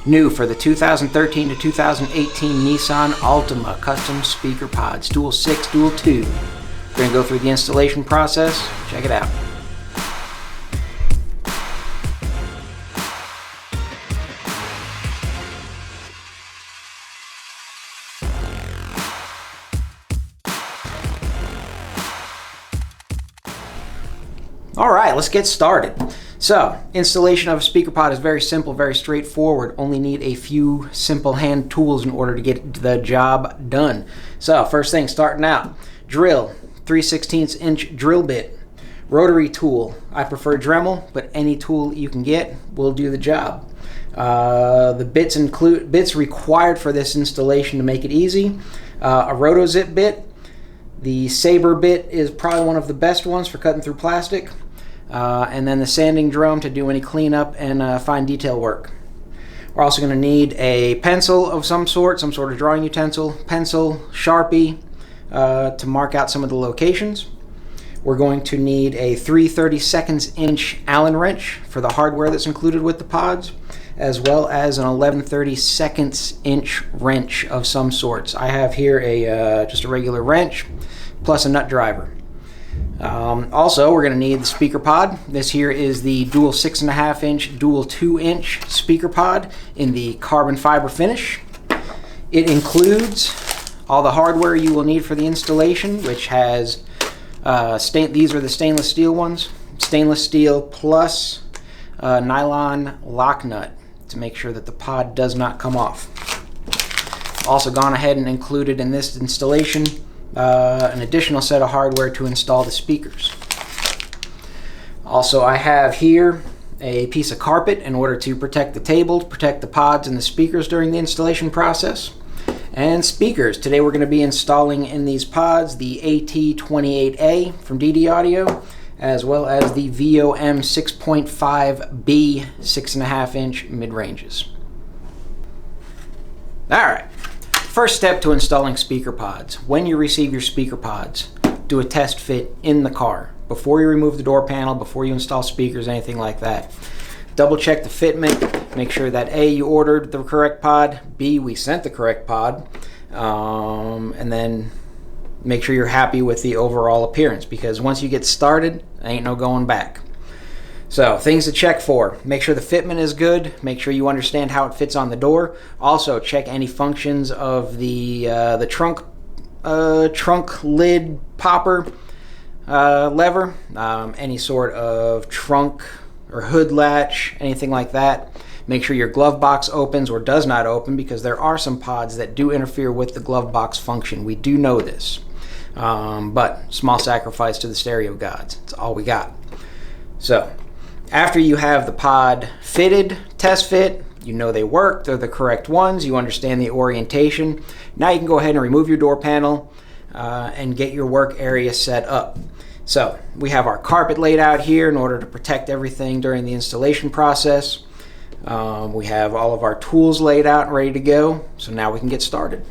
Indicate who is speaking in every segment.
Speaker 1: New for the 2013 to 2018 Nissan Altima custom speaker pods, dual 6, dual 2. We're going to go through the installation process. Check it out. Alright, let's get started. So, installation of a speaker pod is very simple, very straightforward. Only need a few simple hand tools in order to get the job done. So, first thing, starting out, drill, 3/16 inch drill bit, rotary tool. I prefer Dremel, but any tool you can get will do the job. The bits required for this installation to make it easy. A rotozip bit. The saber bit is probably one of the best ones for cutting through plastic. And then the sanding drum to do any cleanup and fine detail work. We're also going to need a pencil of some sort of drawing utensil, pencil, Sharpie to mark out some of the locations. We're going to need a 3/32 inch Allen wrench for the hardware that's included with the pods, as well as an 11/32 inch wrench of some sorts. I have here just a regular wrench plus a nut driver. Also, we're going to need the speaker pod. This here is the dual 6.5 inch, dual 2 inch speaker pod in the carbon fiber finish. It includes all the hardware you will need for the installation, which has, these are the stainless steel ones. Stainless steel plus nylon lock nut to make sure that the pod does not come off. Also gone ahead and included in this installation an additional set of hardware to install the speakers. Also, I have here a piece of carpet in order to protect the table, to protect the pods and the speakers during the installation process. And speakers. Today we're going to be installing in these pods the AT28A from DD Audio, as well as the VOM 6.5B 6.5 inch mid-ranges. Alright. First step to installing speaker pods. When you receive your speaker pods, do a test fit in the car. Before you remove the door panel, before you install speakers, anything like that. Double check the fitment, make sure that A, you ordered the correct pod, B, we sent the correct pod, and then make sure you're happy with the overall appearance, because once you get started, ain't no going back. So, things to check for. Make sure the fitment is good. Make sure you understand how it fits on the door. Also, check any functions of the trunk lid popper lever, any sort of trunk or hood latch, anything like that. Make sure your glove box opens or does not open, because there are some pods that do interfere with the glove box function. We do know this, but small sacrifice to the stereo gods. That's all we got. So, after you have the pod fitted, test fit, you know they work, they're the correct ones, you understand the orientation. Now you can go ahead and remove your door panel and get your work area set up. So we have our carpet laid out here in order to protect everything during the installation process. We have all of our tools laid out and ready to go, so now we can get started.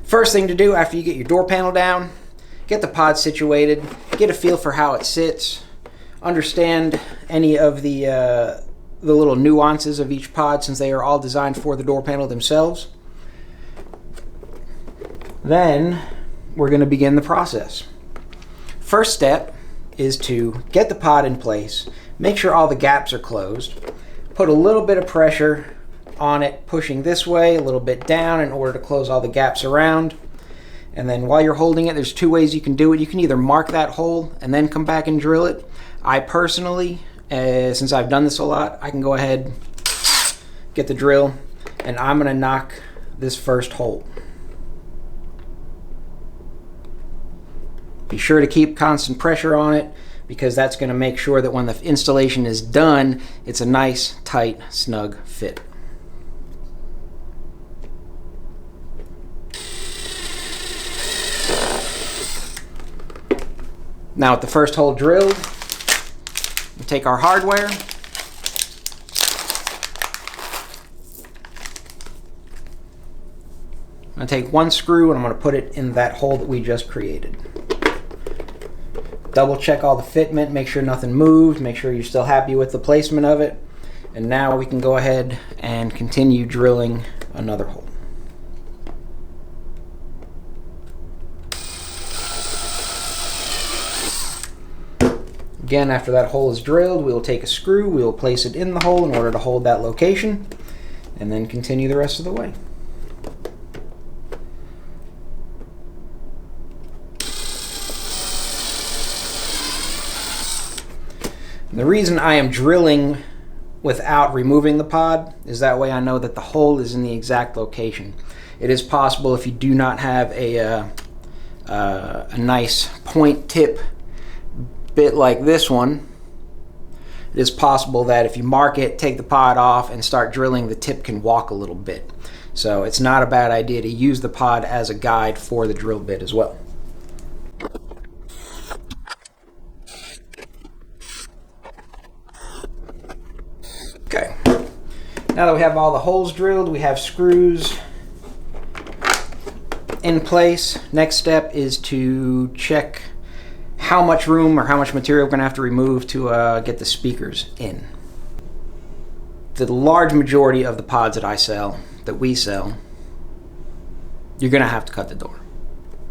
Speaker 1: First thing to do after you get your door panel down, get the pod situated, get a feel for how it sits, understand any of the little nuances of each pod, since they are all designed for the door panel themselves. Then we're going to begin the process. First step is to get the pod in place, make sure all the gaps are closed, put a little bit of pressure on it, pushing this way, a little bit down in order to close all the gaps around. And then while you're holding it, there's two ways you can do it. You can either mark that hole and then come back and drill it. I personally, since I've done this a lot, I can go ahead, get the drill, and I'm going to knock this first hole. Be sure to keep constant pressure on it, because that's going to make sure that when the installation is done, it's a nice, tight, snug fit. Now with the first hole drilled, we'll take our hardware, I'm going to take one screw and I'm going to put it in that hole that we just created. Double check all the fitment, make sure nothing moved, make sure you're still happy with the placement of it. And now we can go ahead and continue drilling another hole. Again, after that hole is drilled, we will take a screw, we will place it in the hole in order to hold that location, and then continue the rest of the way. The reason I am drilling without removing the pod is that way I know that the hole is in the exact location. It is possible, if you do not have a nice point tip bit like this one, it is possible that if you mark it, take the pod off, and start drilling, the tip can walk a little bit. So it's not a bad idea to use the pod as a guide for the drill bit as well. Okay, now that we have all the holes drilled, we have screws in place. Next step is to check how much room or how much material we're going to have to remove to get the speakers in. The large majority of the pods that we sell, you're going to have to cut the door.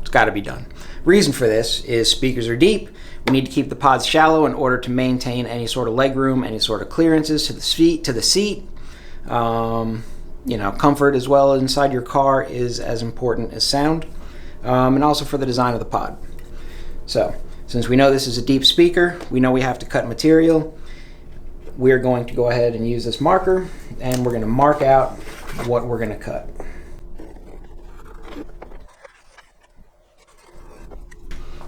Speaker 1: It's got to be done. Reason for this is speakers are deep. We need to keep the pods shallow in order to maintain any sort of leg room, any sort of clearances to the seat. You know, comfort as well inside your car is as important as sound, and also for the design of the pod. So, since we know this is a deep speaker, we know we have to cut material. We're going to go ahead and use this marker, and we're going to mark out what we're going to cut.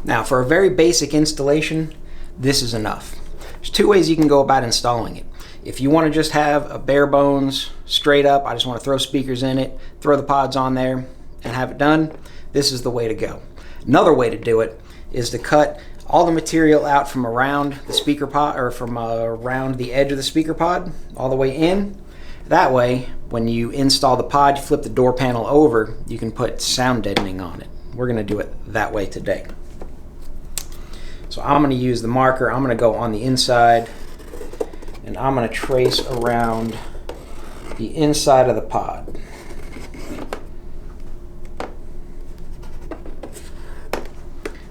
Speaker 1: Now, for a very basic installation, this is enough. There's two ways you can go about installing it. If you want to just have a bare bones, straight up, I just want to throw speakers in it, throw the pods on there, and have it done, this is the way to go. Another way to do it is to cut all the material out from around the speaker pod, or from around the edge of the speaker pod, all the way in. That way, when you install the pod, you flip the door panel over, you can put sound deadening on it. We're going to do it that way today. So I'm going to use the marker. I'm going to go on the inside, and I'm going to trace around the inside of the pod.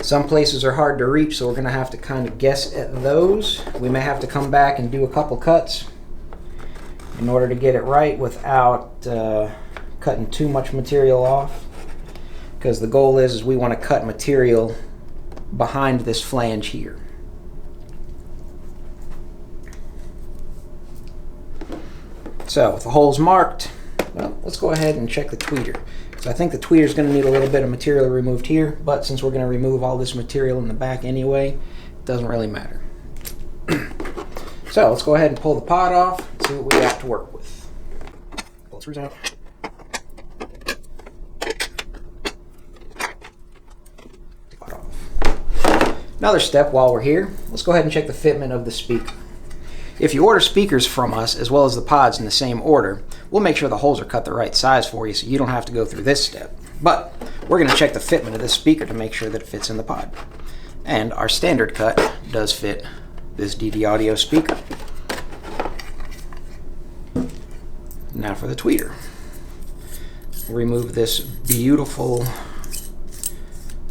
Speaker 1: Some places are hard to reach, so we're going to have to kind of guess at those. We may have to come back and do a couple cuts in order to get it right without cutting too much material off, because the goal is we want to cut material behind this flange here. So with the holes marked, well, let's go ahead and check the tweeter. So I think the tweeter is going to need a little bit of material removed here, but since we're going to remove all this material in the back anyway, it doesn't really matter. So let's go ahead and pull the pod off and see what we got to work with. Pull the screws out. Pod off. Another step while we're here, let's go ahead and check the fitment of the speaker. If you order speakers from us, as well as the pods in the same order, we'll make sure the holes are cut the right size for you so you don't have to go through this step. But we're going to check the fitment of this speaker to make sure that it fits in the pod. And our standard cut does fit this DD audio speaker. Now for the tweeter. We'll remove this beautiful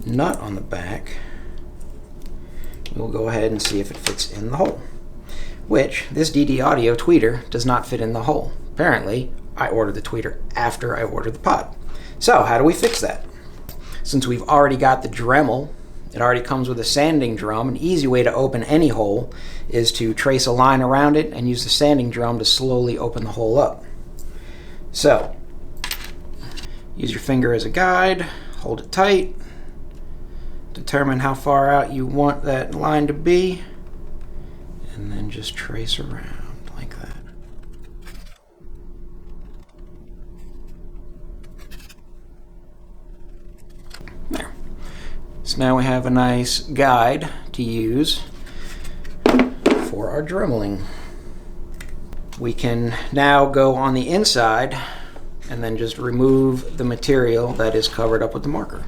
Speaker 1: nut on the back. We'll go ahead and see if it fits in the hole, which this DD audio tweeter does not fit in the hole. Apparently, I ordered the tweeter after I ordered the pod. So how do we fix that? Since we've already got the Dremel, it already comes with a sanding drum. An easy way to open any hole is to trace a line around it and use the sanding drum to slowly open the hole up. So, use your finger as a guide, hold it tight, determine how far out you want that line to be, and then just trace around like that. There. So now we have a nice guide to use for our dremeling. We can now go on the inside and then just remove the material that is covered up with the marker.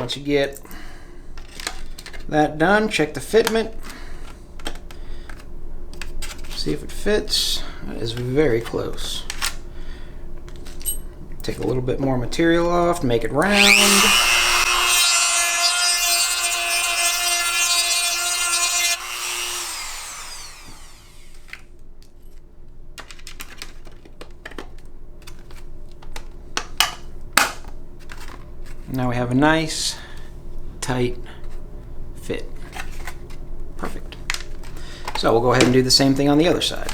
Speaker 1: once you get that done, check the fitment. See if it fits. That is very close. Take a little bit more material off to make it round. Now we have a nice, tight fit. Perfect. So we'll go ahead and do the same thing on the other side.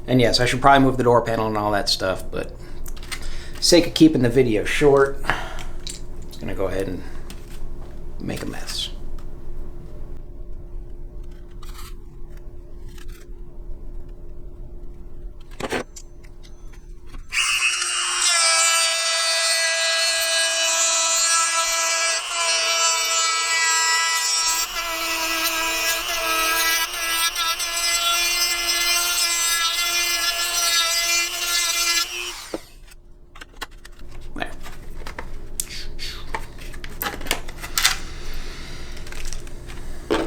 Speaker 1: And yes, I should probably move the door panel and all that stuff, but for the sake of keeping the video short, I'm just gonna go ahead and make a mess. There.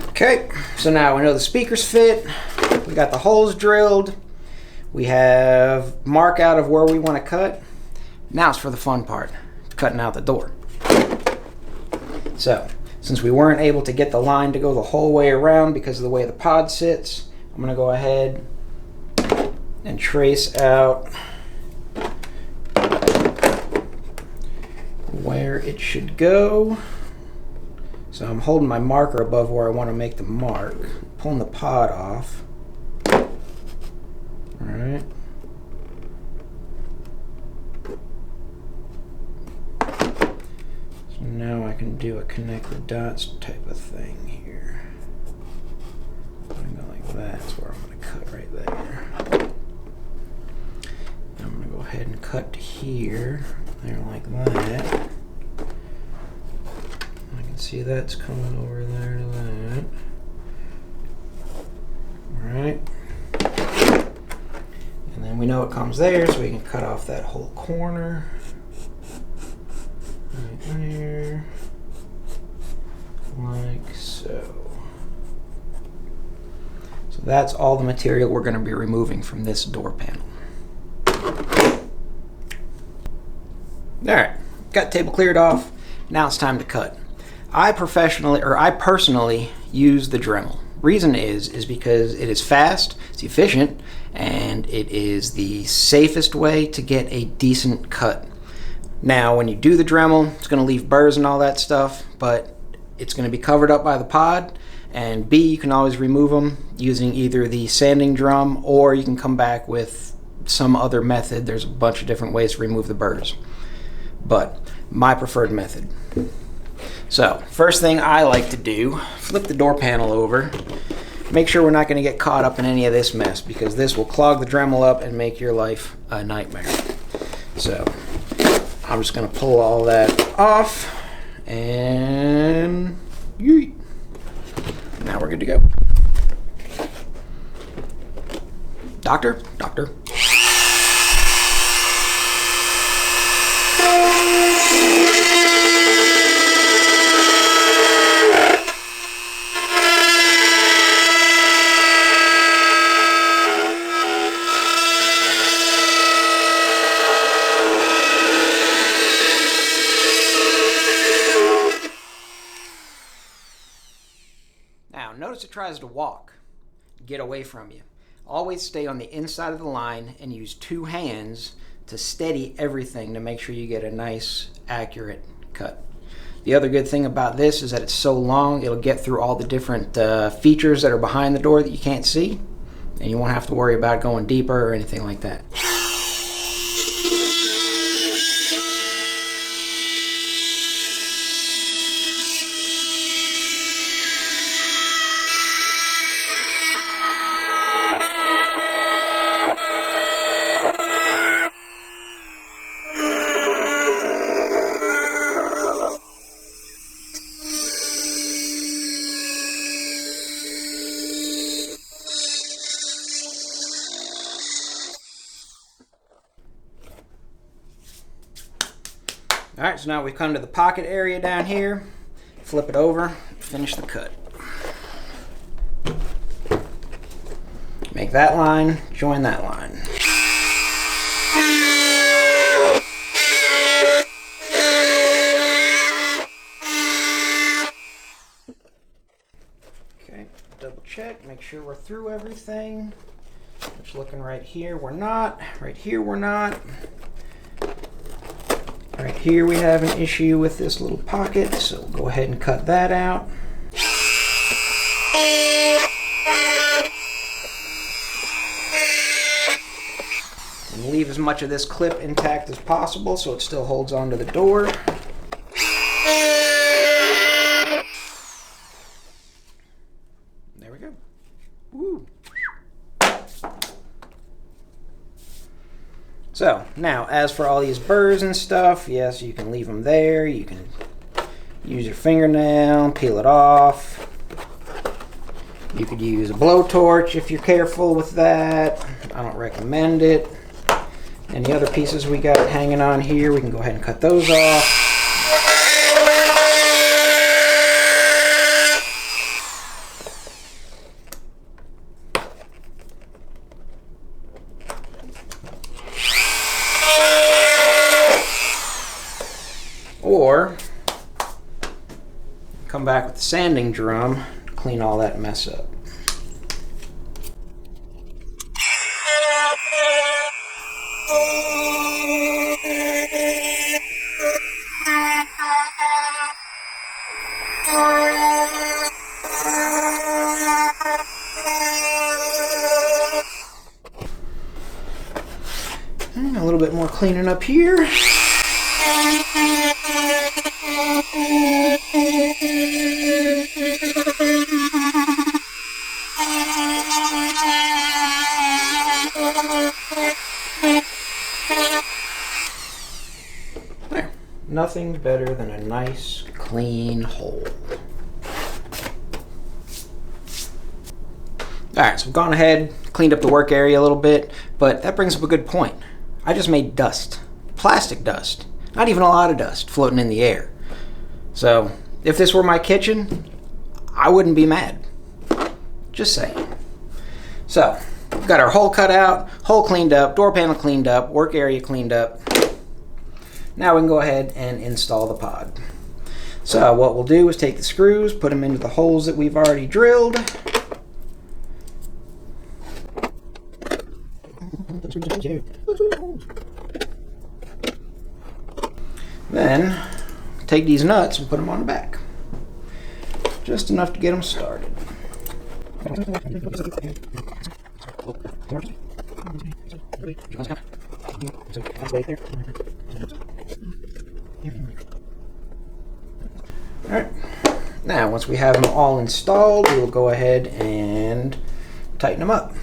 Speaker 1: Okay, so now we know the speakers fit. We got the holes drilled. We have mark out of where we want to cut. Now it's for the fun part, cutting out the door. So, since we weren't able to get the line to go the whole way around because of the way the pod sits, I'm going to go ahead and trace out where it should go. So I'm holding my marker above where I want to make the mark, pulling the pod off. All right. So now I can do a connect the dots type of thing here. I'm going like that. That's where I'm going to cut right there. I'm going to go ahead and cut to here, there like that. I can see that's coming over there to that. Alright. And then we know it comes there, so we can cut off that whole corner. Right there. Like so. So that's all the material we're going to be removing from this door panel. Alright, got the table cleared off. Now it's time to cut. I personally use the Dremel. Reason is because it is fast, it's efficient, and it is the safest way to get a decent cut. Now, when you do the Dremel, it's going to leave burrs and all that stuff, but it's going to be covered up by the pod, and B, you can always remove them using either the sanding drum, or you can come back with some other method. There's a bunch of different ways to remove the burrs, but my preferred method. So, first thing I like to do, flip the door panel over. Make sure we're not going to get caught up in any of this mess, because this will clog the Dremel up and make your life a nightmare. So, I'm just going to pull all that off, and yeet. Now we're good to go. Doctor? Doctor? Now, notice it tries to walk, get away from you. Always stay on the inside of the line and use two hands to steady everything to make sure you get a nice, accurate cut. The other good thing about this is that it's so long, it'll get through all the different features that are behind the door that you can't see, and you won't have to worry about going deeper or anything like that. All right, so now we've come to the pocket area down here. Flip it over, finish the cut. Make that line, join that line. Okay, double check, make sure we're through everything. Just looking right here, we're not. Right here, we're not. Right here, we have an issue with this little pocket, so we'll go ahead and cut that out. And leave as much of this clip intact as possible so it still holds onto the door. There we go. Woo. So now, as for all these burrs and stuff, yes, you can leave them there. You can use your fingernail, peel it off. You could use a blowtorch if you're careful with that. I don't recommend it. Any other pieces we got hanging on here, we can go ahead and cut those off. Or come back with the sanding drum to clean all that mess up. And a little bit more cleaning up here. There. Nothing better than a nice, clean hole. Alright, so we've gone ahead, cleaned up the work area a little bit, but that brings up a good point. I just made dust. Plastic dust. Not even a lot of dust floating in the air. So, if this were my kitchen, I wouldn't be mad. Just saying. So, we've got our hole cut out, hole cleaned up, door panel cleaned up, work area cleaned up. Now we can go ahead and install the pod. So, what we'll do is take the screws, put them into the holes that we've already drilled. Then, take these nuts and put them on the back. Just enough to get them started. Alright, now once we have them all installed, we will go ahead and tighten them up.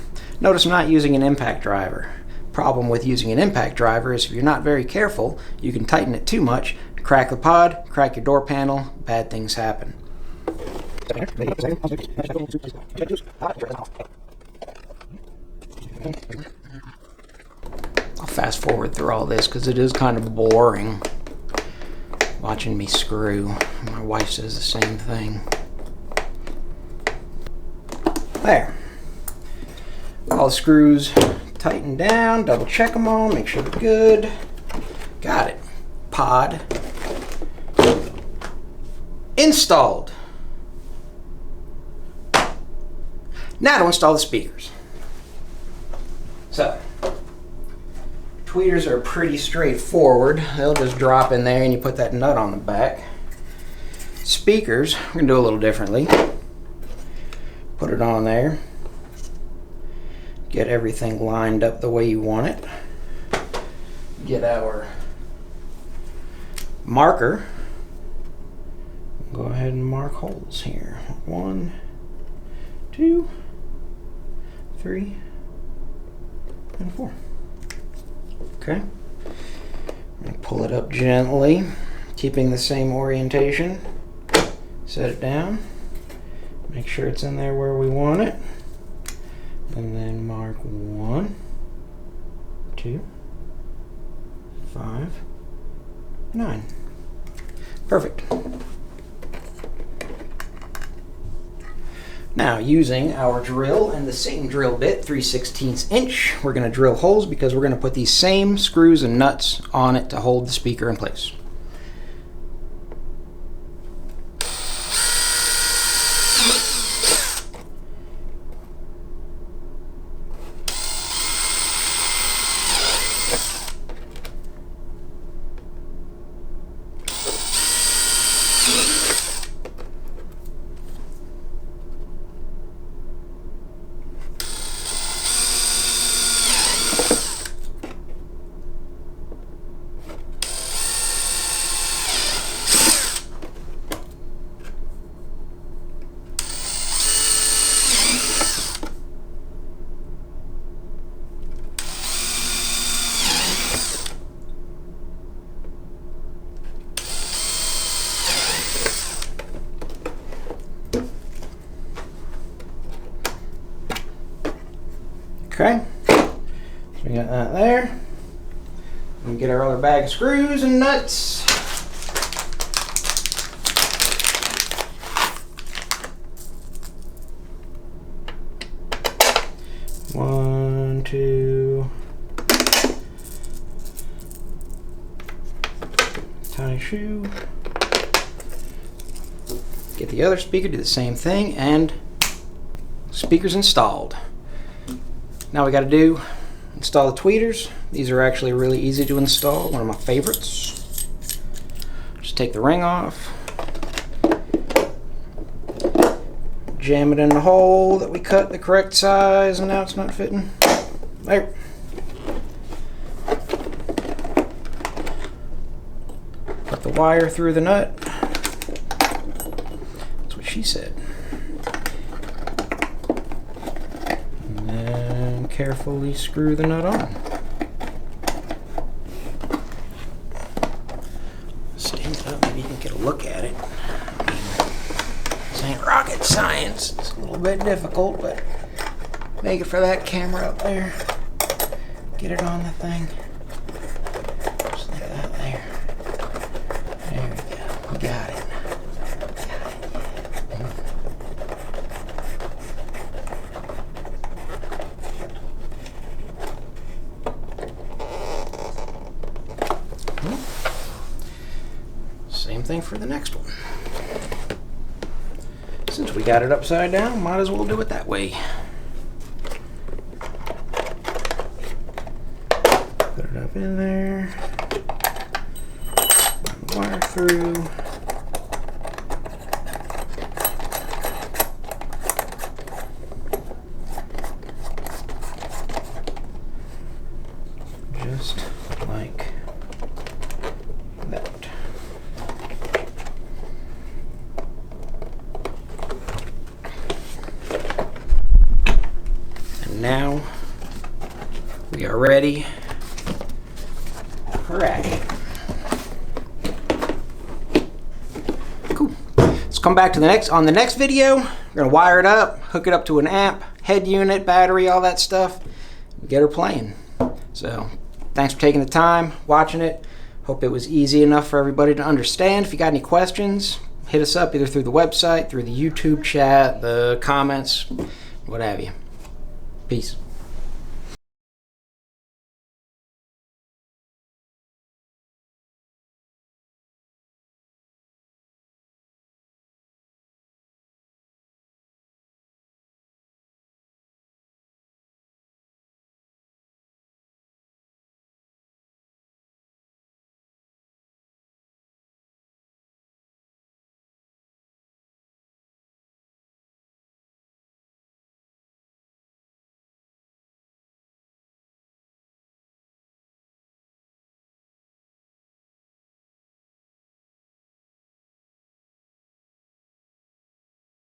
Speaker 1: Notice I'm not using an impact driver. Problem with using an impact driver is if you're not very careful, you can tighten it too much, crack the pod, crack your door panel, bad things happen. I'll fast forward through all this because it is kind of boring watching me screw. My wife says the same thing. There. All the screws tightened down, double check them all, make sure they're good. Got it. Pod installed. Now to install the speakers. So, tweeters are pretty straightforward. They'll just drop in there and you put that nut on the back. Speakers, we're going to do a little differently. Put it on there. Get everything lined up the way you want it. Get our marker. Go ahead and mark holes here. 1, 2, 3, and 4. Okay. I'm going to pull it up gently, keeping the same orientation. Set it down. Make sure it's in there where we want it. And then mark 1, 2, 5, 9. Perfect. Now, using our drill and the same drill bit, 3/16 inch, we're going to drill holes because we're going to put these same screws and nuts on it to hold the speaker in place. Okay, so we got that there. We get our other bag of screws and nuts. One, two. Tie shoe. Get the other speaker, do the same thing, and speaker's installed. Now we got to install the tweeters. These are actually really easy to install, one of my favorites. Just take the ring off, jam it in the hole that we cut the correct size, and now it's not fitting. There. Put the wire through the nut. That's what she said. Carefully screw the nut on. Stand it up, maybe you can get a look at it. This ain't rocket science. It's a little bit difficult, but make it for that camera up there. Get it on the thing. Just like that there. There we go. We got it. Same thing for the next one. Since we got it upside down, might as well do it that way. Put it up in there. Run the wire through. Just like that. Now we are ready for action. Cool. Let's come back to on the next video. We're gonna wire it up, hook it up to an amp, head unit, battery, all that stuff, and get her playing. So thanks for taking the time, watching it. Hope it was easy enough for everybody to understand. If you got any questions, hit us up either through the website, through the YouTube chat, the comments, what have you. Peace.